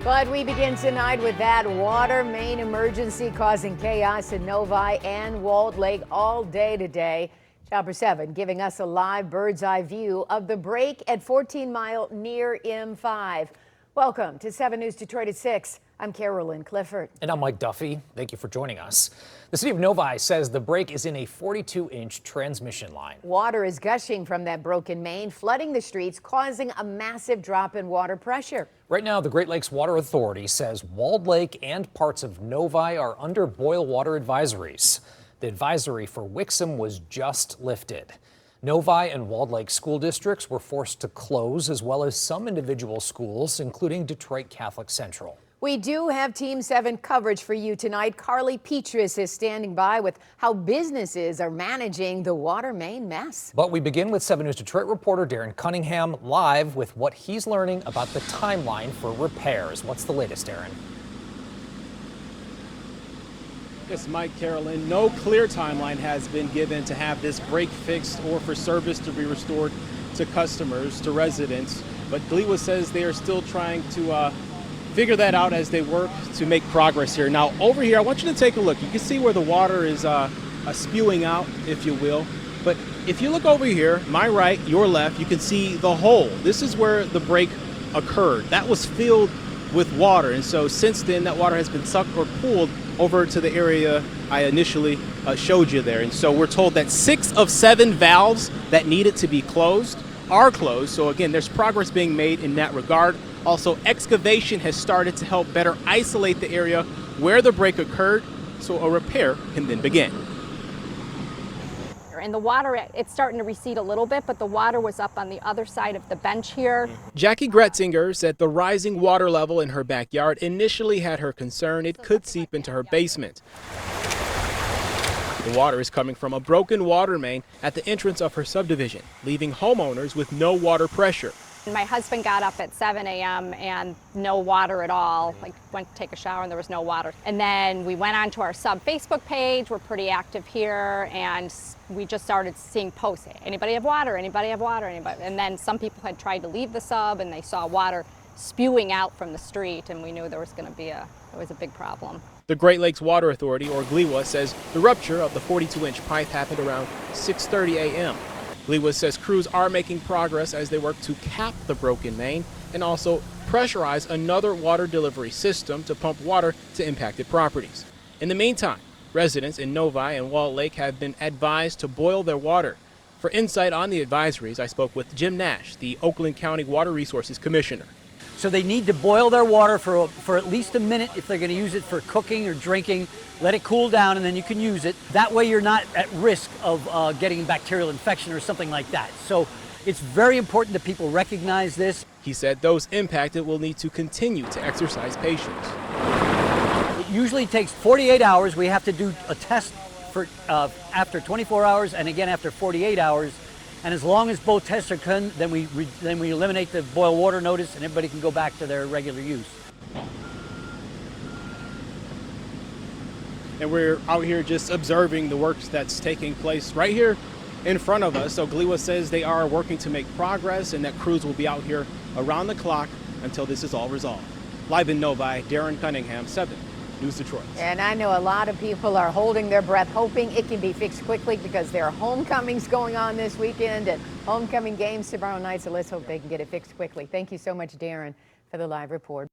But we begin tonight with that water main emergency causing chaos in Novi and Walled Lake all day today. Chopper 7 giving us a live bird's eye view of the break at 14 Mile near M5. Welcome to 7 News Detroit at 6. I'm Carolyn Clifford. And I'm Mike Duffy. Thank you for joining us. The City of Novi says the break is in a 42-inch transmission line. Water is gushing from that broken main, flooding the streets, causing a massive drop in water pressure. Right now, the Great Lakes Water Authority says Walled Lake and parts of Novi are under boil water advisories. The advisory for Wixom was just lifted. Novi and Walled Lake school districts were forced to close, as well as some individual schools, including Detroit Catholic Central. We do have Team 7 coverage for you tonight. Carly Petrus is standing by with how businesses are managing the water main mess. But we begin with 7 News Detroit reporter Darren Cunningham live with what he's learning about the timeline for repairs. What's the latest, Darren? Yes, Mike, Carolyn, no clear timeline has been given to have this break fixed or for service to be restored to customers, to residents. But GLWA says they are still trying to figure that out as they work to make progress here. Now, over here, I want you to take a look. You can see where the water is spewing out, if you will. But if you look over here, my right, your left, you can see the hole. This is where the break occurred. That was filled with water. And so since then, that water has been sucked or pulled over to the area I initially showed you there. And so we're told that 6 of 7 valves that needed to be closed are closed. So again, there's progress being made in that regard. Also, excavation has started to help better isolate the area where the break occurred so a repair can then begin. And the water, it's starting to recede a little bit, but the water was up on the other side of the bench here. Jackie Gretzinger said the rising water level in her backyard initially had her concerned it could seep into her basement. The water is coming from a broken water main at the entrance of her subdivision, leaving homeowners with no water pressure. My husband got up at 7 a.m. and no water at all. Like, went to take a shower and there was no water. And then we went onto our sub Facebook page. We're pretty active here, and we just started seeing posts. Anybody have water? Anybody have water? Anybody? And then some people had tried to leave the sub and they saw water spewing out from the street, and we knew there was going to be a big problem. The Great Lakes Water Authority, or GLWA, says the rupture of the 42-inch pipe happened around 6:30 a.m. GLWA says crews are making progress as they work to cap the broken main and also pressurize another water delivery system to pump water to impacted properties. In the meantime, residents in Novi and Walled Lake have been advised to boil their water. For insight on the advisories, I spoke with Jim Nash, the Oakland County Water Resources Commissioner. So they need to boil their water for at least a minute if they're going to use it for cooking or drinking. Let it cool down and then you can use it. That way you're not at risk of getting a bacterial infection or something like that. So it's very important that people recognize this. He said those impacted will need to continue to exercise patience. It usually takes 48 hours. We have to do a test for after 24 hours and again after 48 hours. And as long as both tests are done, then we eliminate the boil water notice and everybody can go back to their regular use. And we're out here just observing the work that's taking place right here in front of us. So GLWA says they are working to make progress and that crews will be out here around the clock until this is all resolved. Live in Novi, Darren Cunningham, 7 News Detroit. And I know a lot of people are holding their breath, hoping it can be fixed quickly because there are homecomings going on this weekend and homecoming games tomorrow night. So let's hope they can get it fixed quickly. Thank you so much, Darren, for the live report.